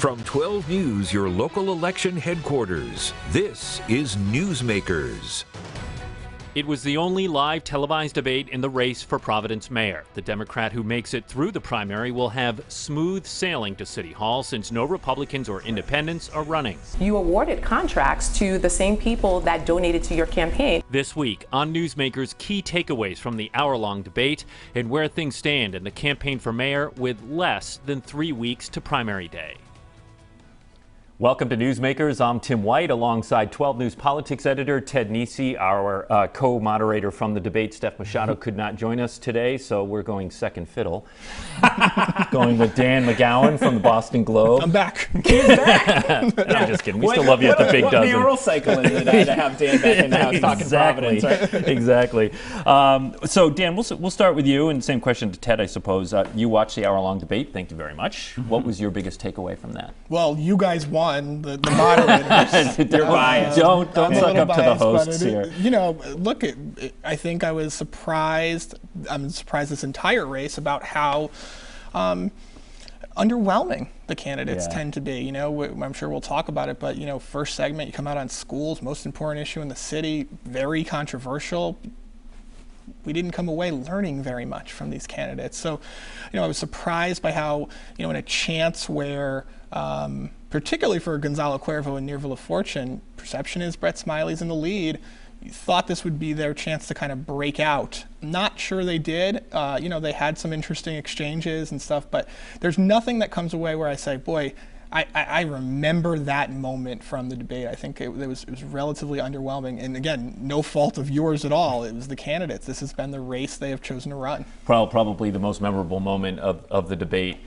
From 12 News, your local election headquarters, this is Newsmakers. It was the only live televised debate in the race for Providence mayor. The Democrat who makes it through the primary will have smooth sailing to City Hall since no Republicans or independents are running. You awarded contracts to the same people that donated to your campaign. This week on Newsmakers, key takeaways from the hour-long debate and where things stand in the campaign for mayor with less than 3 weeks to primary day. Welcome to Newsmakers. I'm Tim White alongside 12 News politics editor Ted Nesi. Our co-moderator from the debate, Steph Machado, could not join us today, so we're going second fiddle. Going with Dan McGowan from the Boston Globe. I'm back. He's back. I'm just kidding. We still love you at the Big Dozen. What mayoral cycle is it to have Dan back in the house talking Providence, right? Exactly. So, Dan, we'll start with you, and same question to Ted, I suppose. You watched the hour-long debate. Thank you very much. What was your biggest takeaway from that? Well, you guys won. The moderators. They're biased. Don't suck up to the hosts here. You know, look, I think I was surprised. I'm surprised this entire race about how underwhelming the candidates tend to be. You know, I'm sure we'll talk about it, but, you know, first segment, you come out on schools, most important issue in the city, very controversial. We didn't come away learning very much from these candidates. So, you know, I was surprised by how, you know, in a chance where, particularly for Gonzalo Cuervo and Nearville of Fortune, perception is Brett Smiley's in the lead. You thought this would be their chance to kind of break out. Not sure they did. You know, they had some interesting exchanges and stuff, but there's nothing that comes away where I say, boy, I remember that moment from the debate. I think it was relatively underwhelming. And again, no fault of yours at all. It was the candidates. This has been the race they have chosen to run. Probably the most memorable moment of the debate.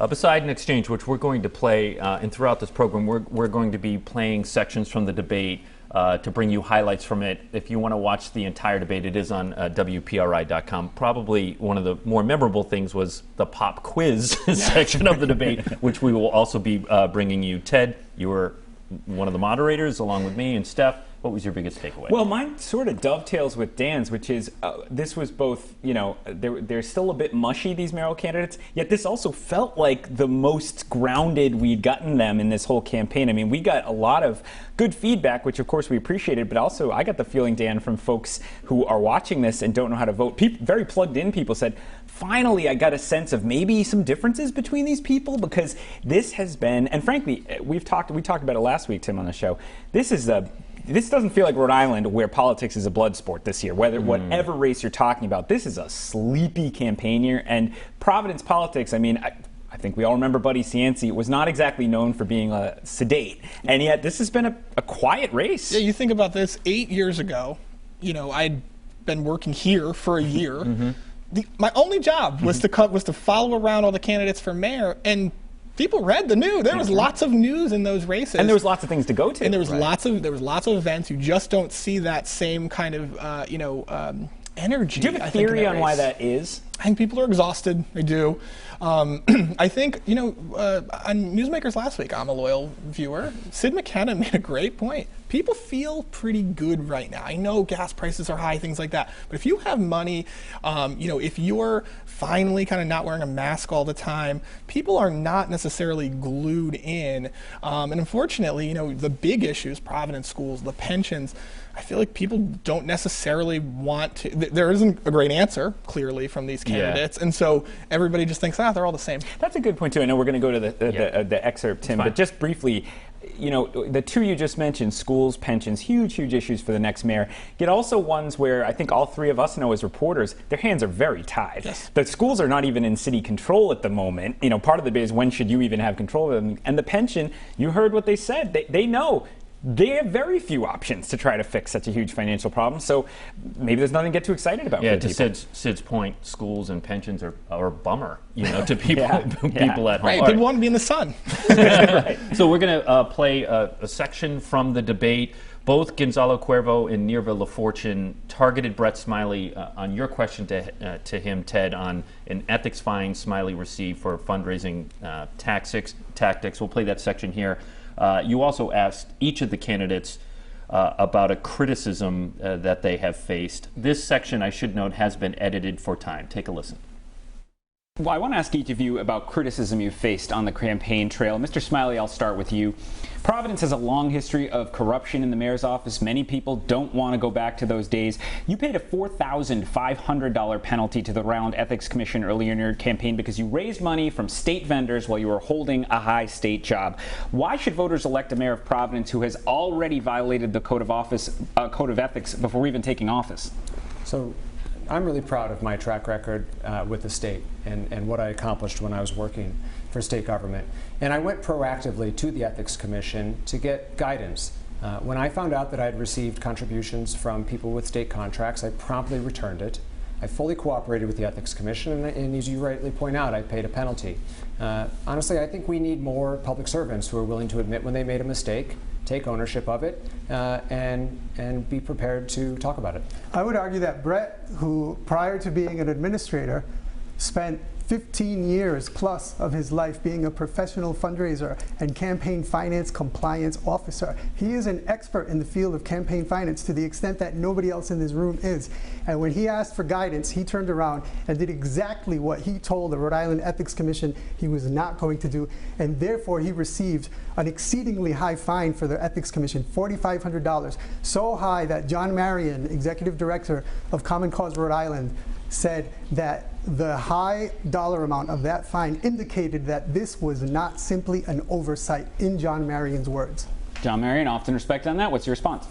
Beside an exchange, which we're going to play, and throughout this program, we're going to be playing sections from the debate to bring you highlights from it. If you want to watch the entire debate, it is on WPRI.com. Probably one of the more memorable things was the pop quiz section of the debate, which we will also be bringing you. Ted, you were one of the moderators along with me and Steph. What was your biggest takeaway? Well, mine sort of dovetails with Dan's, which is this was both, you know, they're still a bit mushy, these mayoral candidates, yet this also felt like the most grounded we'd gotten them in this whole campaign. I mean, we got a lot of good feedback, which of course we appreciated, but also I got the feeling, Dan, from folks who are watching this and don't know how to vote. Very plugged in people said, finally, I got a sense of maybe some differences between these people, because this has been, and frankly, we talked about it last week, Tim, on the show. This doesn't feel like Rhode Island, where politics is a blood sport this year. Whatever race you're talking about, this is a sleepy campaign year. And Providence politics, I mean, I think we all remember Buddy Cianci was not exactly known for being sedate. And yet this has been a quiet race. Yeah, you think about this, 8 years ago, you know, I'd been working here for a year. My only job was to follow around all the candidates for mayor, and people read the news. There was lots of news in those races, and there was lots of things to go to. And there was lots of events. You just don't see that same kind of energy. Do you have a theory on why that is? I think people are exhausted. They do. I think, you know, on Newsmakers last week, I'm a loyal viewer, Sid McKenna made a great point. People feel pretty good right now. I know gas prices are high, things like that. But if you have money, you know, if you're finally kind of not wearing a mask all the time, people are not necessarily glued in. And unfortunately, you know, the big issues, Providence schools, the pensions, I feel like people don't necessarily want to. There isn't a great answer, clearly, from these candidates. And so everybody just thinks, they're all the same. That's a good point, too. I know we're going to go to the excerpt, Tim, but just briefly, you know, the two you just mentioned, schools, pensions, huge issues for the next mayor, yet also ones where I think all three of us know as reporters, their hands are very tied. Yes. The schools are not even in city control at the moment. You know, part of the debate is when should you even have control of them? And the pension, you heard what they said. They know. They have very few options to try to fix such a huge financial problem, so maybe there's nothing to get too excited about. Yeah, to Sid's point, schools and pensions are a bummer, you know, to people people at home. Right, people want to be in the sun. Right. So we're going to play a section from the debate. Both Gonzalo Cuervo and Nearville of Fortune targeted Brett Smiley on your question to him, Ted, on an ethics fine Smiley received for fundraising tactics. We'll play that section here. You also asked each of the candidates about a criticism that they have faced. This section, I should note, has been edited for time. Take a listen. Well, I want to ask each of you about criticism you faced on the campaign trail. Mr. Smiley, I'll start with you. Providence has a long history of corruption in the mayor's office. Many people don't want to go back to those days. You paid a $4,500 penalty to the Rhode Ethics Commission earlier in your campaign because you raised money from state vendors while you were holding a high state job. Why should voters elect a mayor of Providence who has already violated the code of ethics before even taking office? So I'm really proud of my track record with the state and what I accomplished when I was working for state government. And I went proactively to the Ethics Commission to get guidance. When I found out that I had received contributions from people with state contracts, I promptly returned it. I fully cooperated with the Ethics Commission, and as you rightly point out, I paid a penalty. Honestly, I think we need more public servants who are willing to admit when they made a mistake, take ownership of it, and be prepared to talk about it. I would argue that Brett, who prior to being an administrator, spent 15 years plus of his life being a professional fundraiser and campaign finance compliance officer. He is an expert in the field of campaign finance to the extent that nobody else in this room is. And when he asked for guidance, he turned around and did exactly what he told the Rhode Island Ethics Commission he was not going to do. And therefore, he received an exceedingly high fine for the Ethics Commission, $4,500, so high that John Marion, executive director of Common Cause Rhode Island, said that the high dollar amount of that fine indicated that this was not simply an oversight, in John Marion's words. John Marion, often respect on that. What's your response?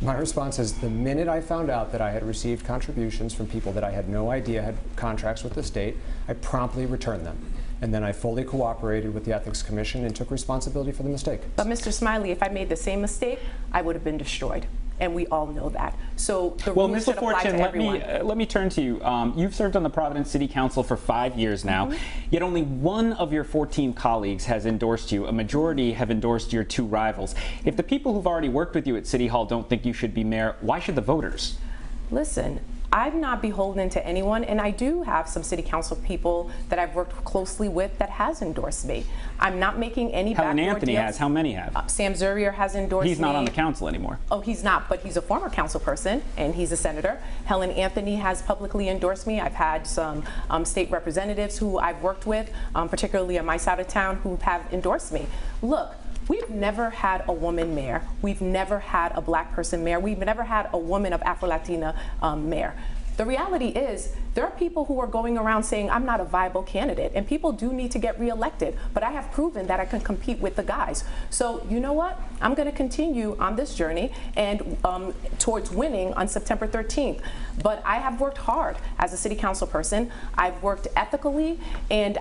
My response is the minute I found out that I had received contributions from people that I had no idea had contracts with the state, I promptly returned them. And then I fully cooperated with the Ethics Commission and took responsibility for the mistake. But Mr. Smiley, if I made the same mistake, I would have been destroyed. And we all know that. So the well, rules Ms. should apply to everyone. Let me turn to you. You've served on the Providence City Council for 5 years now, yet only one of your 14 colleagues has endorsed you. A majority have endorsed your two rivals. If the people who've already worked with you at City Hall don't think you should be mayor, why should the voters? Listen, I'm not beholden to anyone, and I do have some city council people that I've worked closely with that has endorsed me. I'm not making any Helen backdoor Anthony deals. has. How many have? Sam Zurier has endorsed me. He's not on the council anymore. Oh, he's not, but he's a former council person, and he's a senator. Helen Anthony has publicly endorsed me. I've had some state representatives who I've worked with, particularly on my side of town, who have endorsed me. Look, we've never had a woman mayor. We've never had a black person mayor. We've never had a woman of Afro-Latina mayor. The reality is there are people who are going around saying I'm not a viable candidate, and people do need to get reelected, but I have proven that I can compete with the guys. So you know what? I'm going to continue on this journey and towards winning on September 13th. But I have worked hard as a city council person. I've worked ethically, and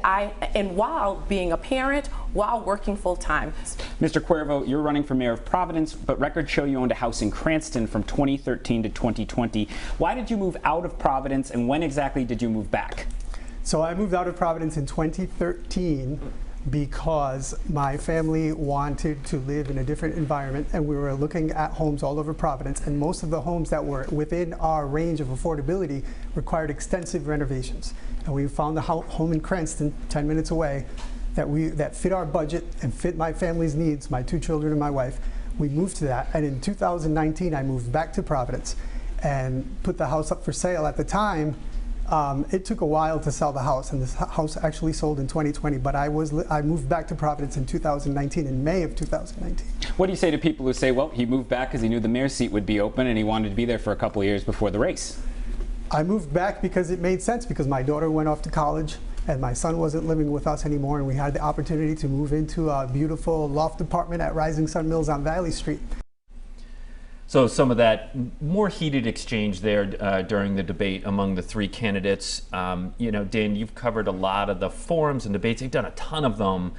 while being a parent, while working full time. Mr. Cuervo, you're running for mayor of Providence, but records show you owned a house in Cranston from 2013 to 2020. Why did you move out of Providence, and when exactly did you move back? So I moved out of Providence in 2013 because my family wanted to live in a different environment, and we were looking at homes all over Providence, and most of the homes that were within our range of affordability required extensive renovations. And we found the home in Cranston, 10 minutes away, that fit our budget and fit my family's needs, my two children and my wife. We moved to that, and in 2019 I moved back to Providence and put the house up for sale. At the time, it took a while to sell the house, and this house actually sold in 2020, but I moved back to Providence in 2019, in May of 2019. What do you say to people who say, well, he moved back because he knew the mayor's seat would be open and he wanted to be there for a couple of years before the race? I moved back because it made sense, because my daughter went off to college and my son wasn't living with us anymore, and we had the opportunity to move into a beautiful loft apartment at Rising Sun Mills on Valley Street. So some of that more heated exchange there during the debate among the three candidates. You know, Dan, you've covered a lot of the forums and debates. You've done a ton of them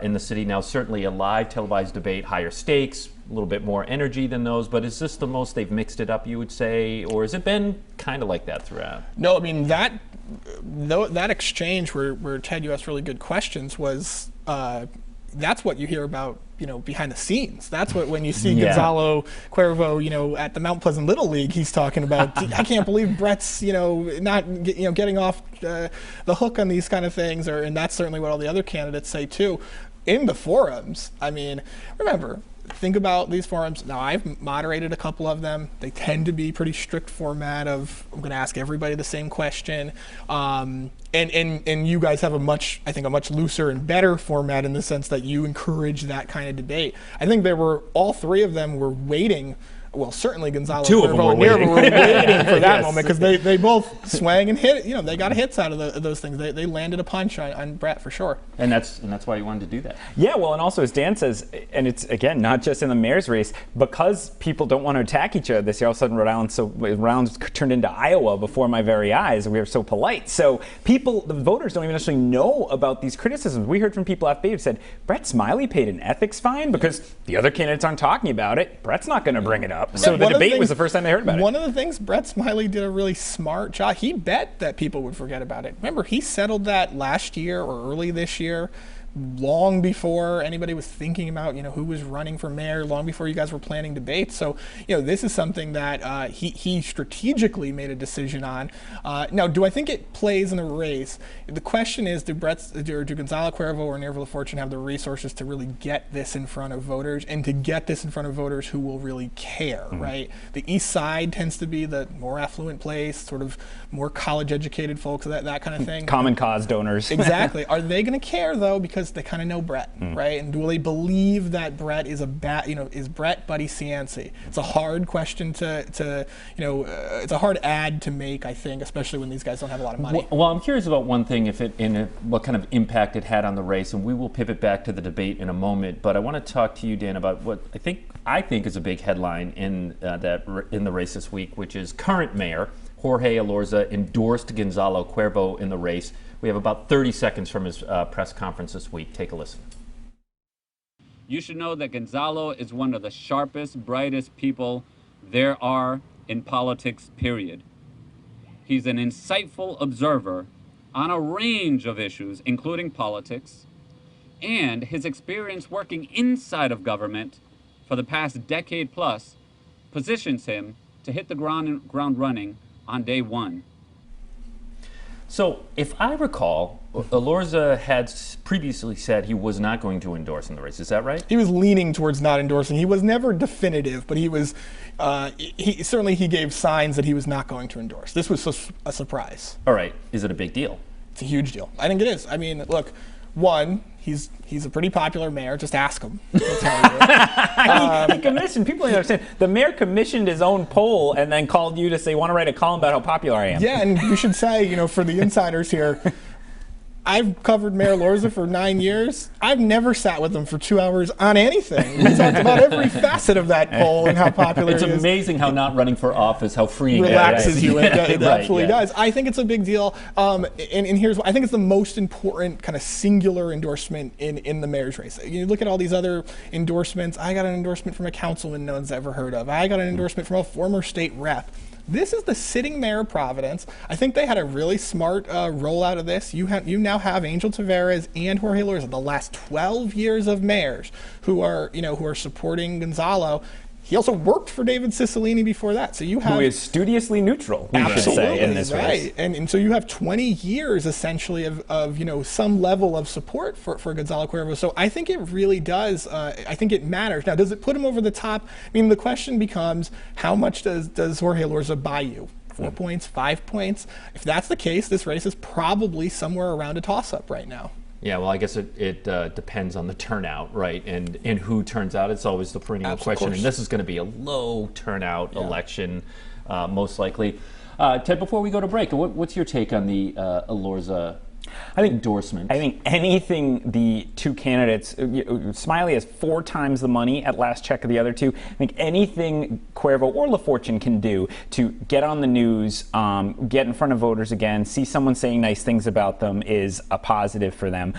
in the city now. Certainly a live televised debate, higher stakes, a little bit more energy than those. But is this the most they've mixed it up, you would say? Or has it been kind of like that throughout? No, I mean, that exchange where Ted, you asked really good questions was that's what you hear about, you know, behind the scenes. That's what, when you see Gonzalo Cuervo, you know, at the Mount Pleasant Little League, he's talking about, I can't believe Brett's, you know, not, you know, getting off the hook on these kind of things, and that's certainly what all the other candidates say too. in the forums, I mean, remember, think about these forums. Now, I've moderated a couple of them. They tend to be pretty strict format of, I'm going to ask everybody the same question. And you guys have a much looser and better format in the sense that you encourage that kind of debate. I think all three of them were waiting. Well, certainly Gonzalo Cuervo and Nerva were waiting for that moment, because they both swang and hit. They got hits out of those things. They landed a punch on Brett for sure. And that's why you wanted to do that. Yeah, well, and also as Dan says, and it's again not just in the mayor's race, because people don't want to attack each other this year. All of a sudden, Rhode Island turned into Iowa before my very eyes. We were so polite. So the voters don't even necessarily know about these criticisms. We heard from people after who said Brett Smiley paid an ethics fine because the other candidates aren't talking about it. Brett's not going to bring it up. So the debate was the first time they heard about it. One of the things, Brett Smiley did a really smart job. He bet that people would forget about it. Remember, he settled that last year or early this year, long before anybody was thinking about, who was running for mayor, long before you guys were planning debates. So, this is something that he strategically made a decision on. Now, do I think it plays in the race? The question is, do Gonzalo Cuervo or Nerva LaFortune have the resources to really get this in front of voters, and to get this in front of voters who will really care, right? The East Side tends to be the more affluent place, sort of more college-educated folks, that kind of thing. Common cause donors. Exactly. Are they going to care, though, because they kind of know Brett, right? And will they believe that Brett is is Brett Buddy Cianci? It's a hard question it's a hard ad to make, I think, especially when these guys don't have a lot of money. Well, I'm curious about one thing, what kind of impact it had on the race, and we will pivot back to the debate in a moment. But I want to talk to you, Dan, about what I think is a big headline in the race this week, which is current mayor Jorge Elorza endorsed Gonzalo Cuervo in the race. We have about 30 seconds from his press conference this week. Take a listen. You should know that Gonzalo is one of the sharpest, brightest people there are in politics, period. He's an insightful observer on a range of issues, including politics, and his experience working inside of government for the past decade plus positions him to hit the ground running on day one. So, if I recall, Elorza had previously said he was not going to endorse in the race. Is that right? He was leaning towards not endorsing. He was never definitive, but he was. He gave signs that he was not going to endorse. This was a surprise. All right. Is it a big deal? It's a huge deal. I think it is. I mean, look. One, he's a pretty popular mayor. Just ask him. He'll tell you. He commissioned, people don't understand, the mayor commissioned his own poll and then called you to say, want to write a column about how popular I am. Yeah, and you should say, for the insiders here, I've covered Mayor Elorza for 9 years. I've never sat with him for 2 hours on anything. We talked about every facet of that poll and how popular it is. It's amazing how not running for office, how freeing relaxes that is. you. It absolutely does. I think it's a big deal. And here's why. I think it's the most important kind of singular endorsement in the mayor's race. You look at all these other endorsements. I got an endorsement from a councilman no one's ever heard of. I got an endorsement from a former state rep. This is the sitting mayor of Providence. I think they had a really smart rollout of this. You now have Angel Taveras and Jorge Elorza, the last 12 years of mayors who are supporting Gonzalo. He also worked for David Cicilline before that. So you have, who is studiously neutral, we should say, in this race. And so you have 20 years essentially of some level of support for Gonzalo Cuervo. So I think it really does. I think it matters. Now, does it put him over the top? I mean, the question becomes, how much does Jorge Elorza buy you? 4 points, 5 points? If that's the case, this race is probably somewhere around a toss-up right now. Yeah, well, I guess it depends on the turnout, right? And who turns out. It's always the perennial question. And this is going to be a low turnout election, most likely. Ted, before we go to break, what's your take on the Elorza endorsement? I think anything the two candidates, Smiley has 4 times the money at last check of the other two. I think anything Cuervo or LaFortune can do to get on the news, get in front of voters again, see someone saying nice things about them is a positive for them.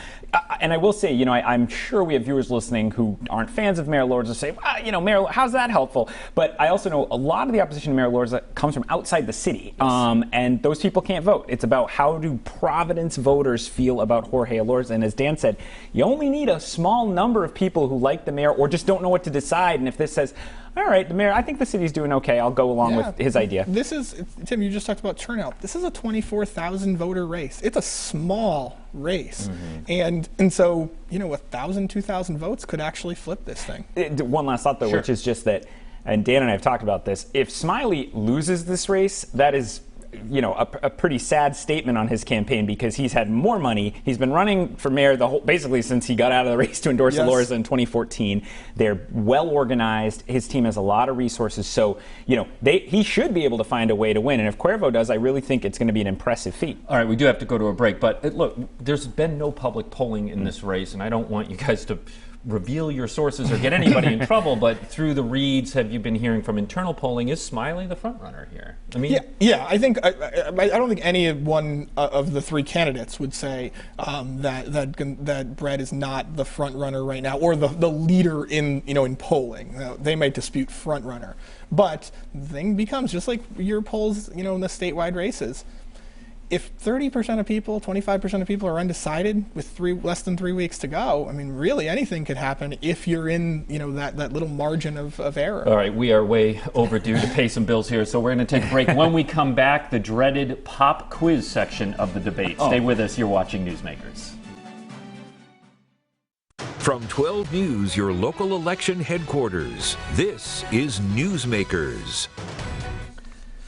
And I will say, I'm sure we have viewers listening who aren't fans of Mayor Elorza say, Mayor, how's that helpful? But I also know a lot of the opposition to Mayor Elorza comes from outside the city, and those people can't vote. It's about how do Providence voters voters feel about Jorge Elorza. And as Dan said, you only need a small number of people who like the mayor or just don't know what to decide. And if this says, all right, the mayor, I think the city's doing okay, I'll go along with his idea. This is, Tim, you just talked about turnout. This is a 24,000 voter race. It's a small race. And so, 1,000, 2,000 votes could actually flip this thing. One last thought, though, which is just that, and Dan and I have talked about this, if Smiley loses this race, that is a pretty sad statement on his campaign, because he's had more money. He's been running for mayor basically since he got out of the race to endorse Elorza in 2014. They're well organized. His team has a lot of resources. So, he should be able to find a way to win. And if Cuervo does, I really think it's going to be an impressive feat. All right, we do have to go to a break. But look, there's been no public polling in this race, and I don't want you guys to reveal your sources or get anybody in trouble, but through the reads, have you been hearing from internal polling, is Smiley the front runner here? I mean, I think I don't think any one of the three candidates would say that Brett is not the front runner right now, or the leader in polling. They might dispute front runner, but the thing becomes just like your polls, in the statewide races. If 30% of people, 25% of people are undecided with less than 3 weeks to go, I mean, really anything could happen if you're in, that little margin of error. All right, we are way overdue to pay some bills here, so we're going to take a break. When we come back, the dreaded pop quiz section of the debate. Stay with us. You're watching Newsmakers. From 12 News, your local election headquarters, this is Newsmakers.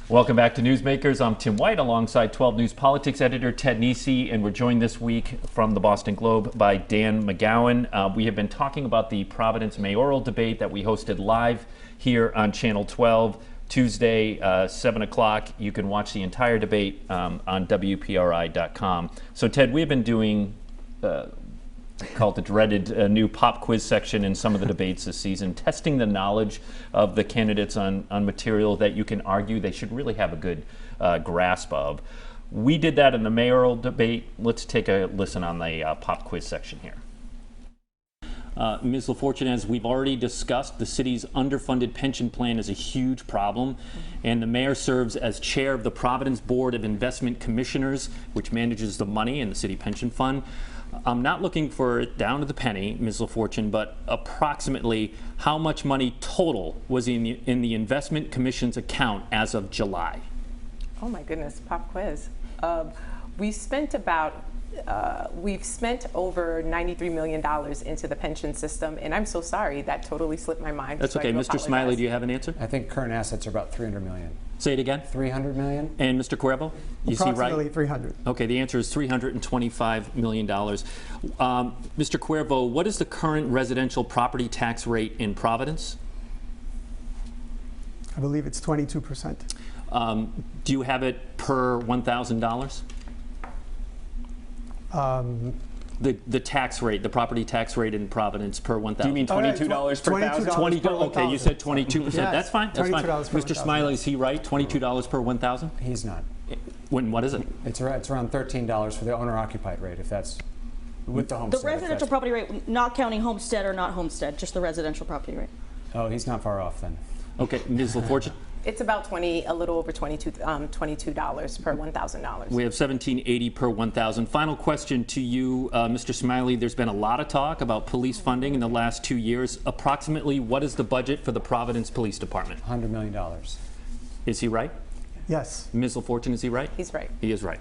Welcome back to Newsmakers. I'm Tim White alongside 12 News politics editor Ted Nesi, and we're joined this week from the Boston Globe by Dan McGowan. We have been talking about the Providence mayoral debate that we hosted live here on Channel 12 Tuesday, 7 o'clock. You can watch the entire debate on WPRI.com. So Ted, we've been doing called the dreaded new pop quiz section in some of the debates this season, testing the knowledge of the candidates on material that you can argue they should really have a good grasp of. We did that in the mayoral debate. Let's take a listen on the pop quiz section here. Ms. LaFortune, as we've already discussed, the city's underfunded pension plan is a huge problem, and the mayor serves as chair of the Providence Board of Investment Commissioners, which manages the money in the city pension fund. I'm not looking for it down to the penny, Ms. LaFortune, but approximately how much money total was in the Investment Commission's account as of July? Oh my goodness, pop quiz. We've spent over $93 million into the pension system, and I'm so sorry, that totally slipped my mind. That's okay. Mr. Smiley, do you have an answer? I think current assets are about $300 million. Say it again. 300 million. And Mr. Cuervo, you see right? Approximately 300. Okay, the answer is $325 million. Mr. Cuervo, what is the current residential property tax rate in Providence? I believe it's 22%. Do you have it per $1,000? The tax rate, the property tax rate in Providence per 1,000. Do you mean $22 per thousand? Okay, you said 22%. Yes, That's fine. That's fine. Mr. Smiley, is he right? $22 per 1,000? He's not. What is it? It's around $13 for the owner-occupied rate, if that's with the homestead. The residential property rate, not counting homestead or not homestead, just the residential property rate. Oh, he's not far off then. Okay, Ms. LaFortune. It's about a little over $22 per $1,000. We have $17.80 per 1,000. Final question to you, Mr. Smiley. There's been a lot of talk about police funding in the last 2 years. Approximately, what is the budget for the Providence Police Department? $100 million. Is he right? Yes. Ms. LaFortune, is he right? He's right. He is right.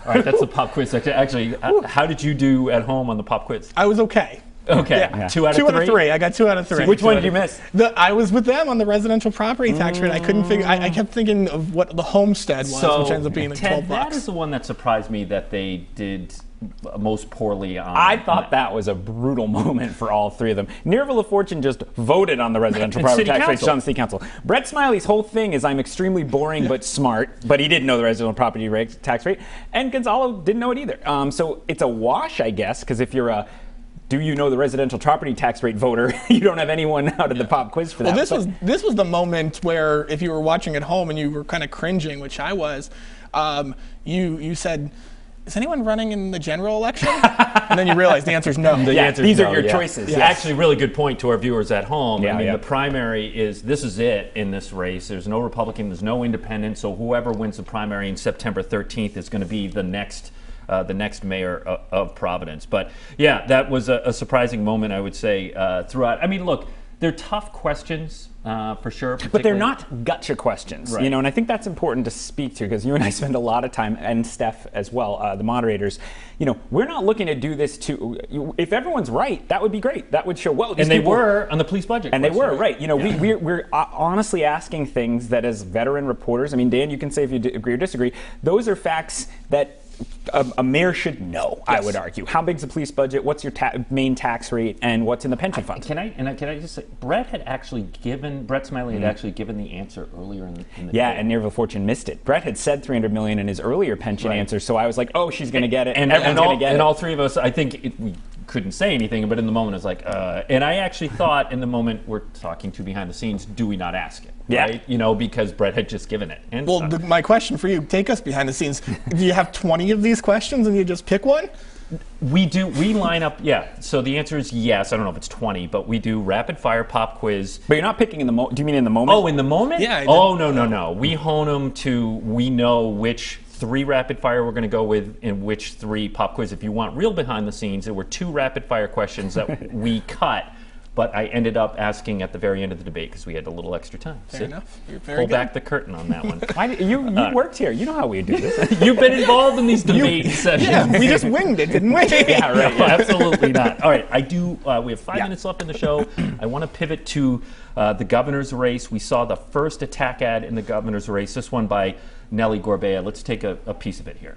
All right, that's the pop quiz section. Actually, how did you do at home on the pop quiz? I was okay. Okay, Yeah. 2 out of 3? 2 out of 3. I got 2 out of 3. Which one did you miss? I was with them on the residential property tax rate. I couldn't figure. I kept thinking of what the homestead was, which ends up being like Ted, 12 that bucks. is the one that surprised me that they did most poorly on. I thought that was a brutal moment for all three of them. Nerva LaFortune just voted on the residential property tax rate on the city council. Brett Smiley's whole thing is I'm extremely boring but smart, but he didn't know the residential property tax rate, and Gonzalo didn't know it either. So it's a wash, I guess, because if you're a do you know the residential property tax rate voter, you don't have anyone out of the pop quiz for that. Well, this was the moment where if you were watching at home and you were kind of cringing, which I was, you said, is anyone running in the general election? And then you realize the answer is no. These are your choices. Yes. Actually, really good point to our viewers at home. Yeah, I mean, the primary this is it in this race. There's no Republican, there's no independent, so whoever wins the primary on September 13th is going to be the next the next mayor of Providence. But yeah, that was a surprising moment, I would say, throughout. I mean, look, they're tough questions for sure. But they're not gotcha questions, right. you know, and I think that's important to speak to because you and I spend a lot of time, and Steph as well, the moderators, you know, we're not looking to do this to, if everyone's right, that would be great. That would show, well, and they were on the police budget. And they were, right. You know, we're honestly asking things that as veteran reporters, I mean, Dan, you can say if you agree or disagree, those are facts that a mayor should know, yes. I would argue. How big's the police budget? What's your main tax rate? And what's in the pension fund? Can I just say, Brett Smiley had actually given the answer earlier in the yeah, day. and Nearville Fortune missed it. Brett had said $300 million in his earlier pension answer, so I was like, oh, she's going to get it. And everyone's going to get it. And all three of us, I think we couldn't say anything, but in the moment, it's like, and I actually thought in the moment we're talking to behind the scenes, do we not ask it? Yeah. Right? You know, because Brett had just given it. And well, my question for you, take us behind the scenes. Do you have 20 of these questions and you just pick one? We do. We line up, yeah. So the answer is yes. I don't know if it's 20, but we do rapid fire pop quiz. But you're not picking in the moment. Do you mean in the moment? Oh, in the moment? Yeah. Oh, no. We hone them to, we know which 3 rapid fire we're going to go with and which 3 pop quiz. If you want real behind the scenes, there were 2 rapid fire questions that we cut. But I ended up asking at the very end of the debate because we had a little extra time. Fair enough. You're very Pull good. back the curtain on that one. You worked here. You know how we do this. You've been involved in these debate sessions. Yeah, we just winged it, didn't we? Yeah, right. Yeah, absolutely not. All right, we have 5 minutes left in the show. I want to pivot to the governor's race. We saw the first attack ad in the governor's race, this one by Nellie Gorbea. Let's take a piece of it here.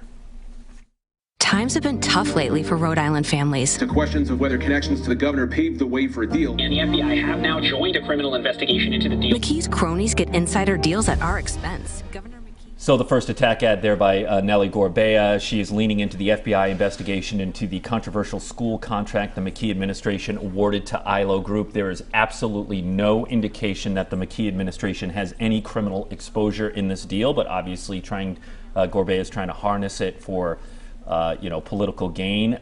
Times have been tough lately for Rhode Island families. To questions of whether connections to the governor paved the way for a deal. And the FBI have now joined a criminal investigation into the deal. McKee's cronies get insider deals at our expense. Governor McKee. So the first attack ad there by Nellie Gorbea. She is leaning into the FBI investigation into the controversial school contract the McKee administration awarded to ILO Group. There is absolutely no indication that the McKee administration has any criminal exposure in this deal, but obviously Gorbea is trying to harness it for political gain.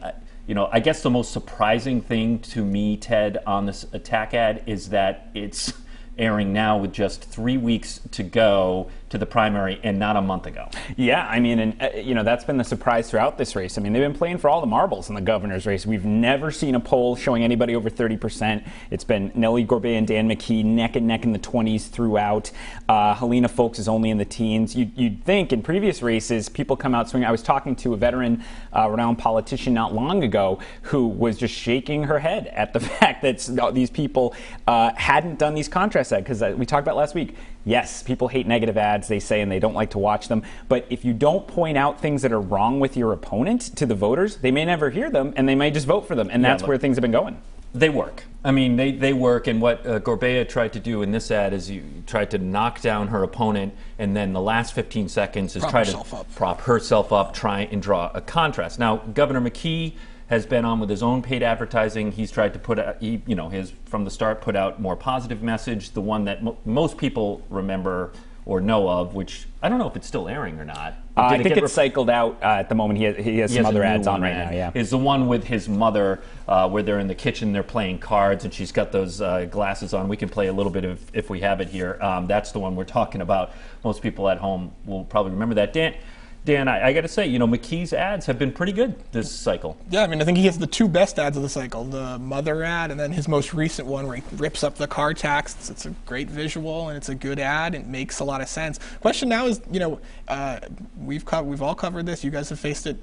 I guess the most surprising thing to me, Ted, on this attack ad is that it's airing now with just 3 weeks to go to the primary and not a month ago. Yeah, I mean, and that's been the surprise throughout this race. I mean, they've been playing for all the marbles in the governor's race. We've never seen a poll showing anybody over 30%. It's been Nellie Gorbea and Dan McKee neck and neck in the 20s throughout. Helena Folks is only in the teens. You'd think in previous races, people come out swinging. I was talking to a veteran, renowned politician not long ago who was just shaking her head at the fact that these people hadn't done these contrast ads, because we talked about last week. Yes, people hate negative ads, they say, and they don't like to watch them. But if you don't point out things that are wrong with your opponent to the voters, they may never hear them, and they may just vote for them. And that's where things have been going. They work. I mean, they work. And what Gorbea tried to do in this ad is you tried to knock down her opponent, and then the last 15 seconds is try to prop herself up, try and draw a contrast. Now, Governor McKee has been on with his own paid advertising. He's tried to put out, his from the start put out more positive message, the one that most people remember or know of, which I don't know if it's still airing or not. I think it's cycled out at the moment. He has some other ads on right now. Yeah, is the one with his mother where they're in the kitchen, they're playing cards, and she's got those glasses on. We can play a little bit of if we have it here. That's the one we're talking about. Most people at home will probably remember that. Dan, I got to say, McKee's ads have been pretty good this cycle. Yeah, I mean, I think he has the 2 best ads of the cycle, the mother ad and then his most recent one where he rips up the car tax. It's a great visual and it's a good ad. It makes a lot of sense. Question now is, we've all covered this. You guys have faced it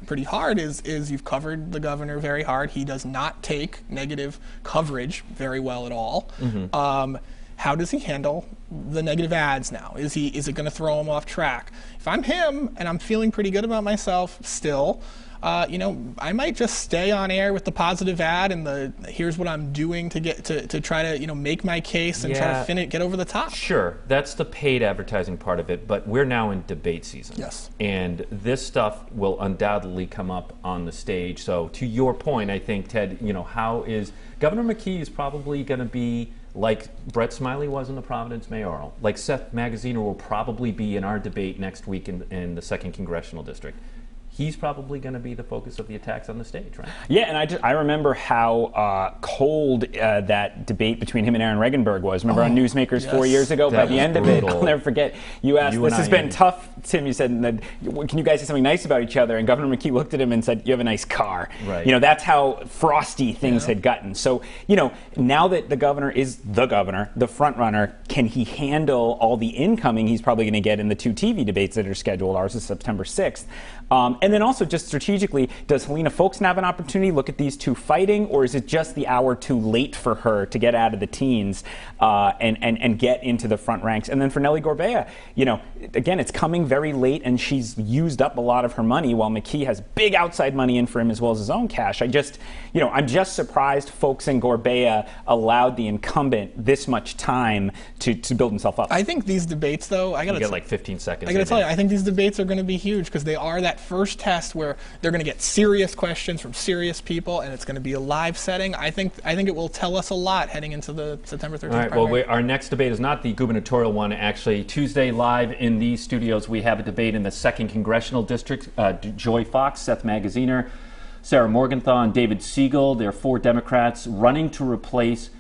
pretty hard. Is you've covered the governor very hard. He does not take negative coverage very well at all. Mm-hmm. How does he handle the negative ads now? Is it going to throw him off track? If I'm him and I'm feeling pretty good about myself still, I might just stay on air with the positive ad and here's what I'm doing to try to make my case and try to get over the top. Sure, that's the paid advertising part of it, but we're now in debate season. Yes. And this stuff will undoubtedly come up on the stage. So to your point, I think, Ted, how is Governor McKee is probably going to be like Brett Smiley was in the Providence mayoral, like Seth Magaziner will probably be in our debate next week in the 2nd Congressional District. he's probably going to be the focus of the attacks on the stage, right? Yeah, and I remember how cold that debate between him and Aaron Regenberg was. Remember on Newsmakers 4 years ago? By the end of it, I'll never forget, you asked, this has been tough, Tim, you said, can you guys say something nice about each other? And Governor McKee looked at him and said, you have a nice car. Right. You know, that's how frosty things had gotten. So, you know, now that the governor is the governor, the front runner, can he handle all the incoming he's probably going to get in the 2 TV debates that are scheduled? Ours is September 6th. And then also just strategically, does Helena Folkson have an opportunity to look at these two fighting, or is it just the hour too late for her to get out of the teens and get into the front ranks? And then for Nellie Gorbea, you know, again, it's coming very late, and she's used up a lot of her money while McKee has big outside money in for him as well as his own cash. I'm just surprised Folkson Gorbea allowed the incumbent this much time to build himself up. I think these debates, though, I got to get like 15 seconds. I got to tell you, I think these debates are going to be huge because they are that first test where they're going to get serious questions from serious people, and it's going to be a live setting. I think it will tell us a lot heading into the September 13th. All right. primary. Well, our next debate is not the gubernatorial one. Actually, Tuesday live in these studios, we have a debate in the 2nd Congressional District. Joy Fox, Seth Magaziner, Sarah Morgenthau, and David Siegel. There are 4 Democrats running to replace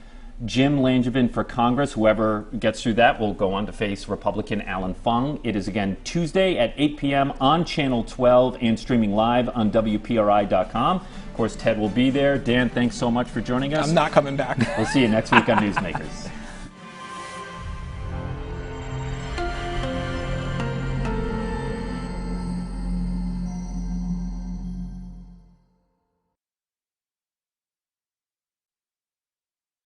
Jim Langevin for Congress. Whoever gets through that will go on to face Republican Alan Fung. It is again Tuesday at 8 p.m. on Channel 12 and streaming live on WPRI.com. Of course, Ted will be there. Dan, thanks so much for joining us. I'm not coming back. We'll see you next week on Newsmakers.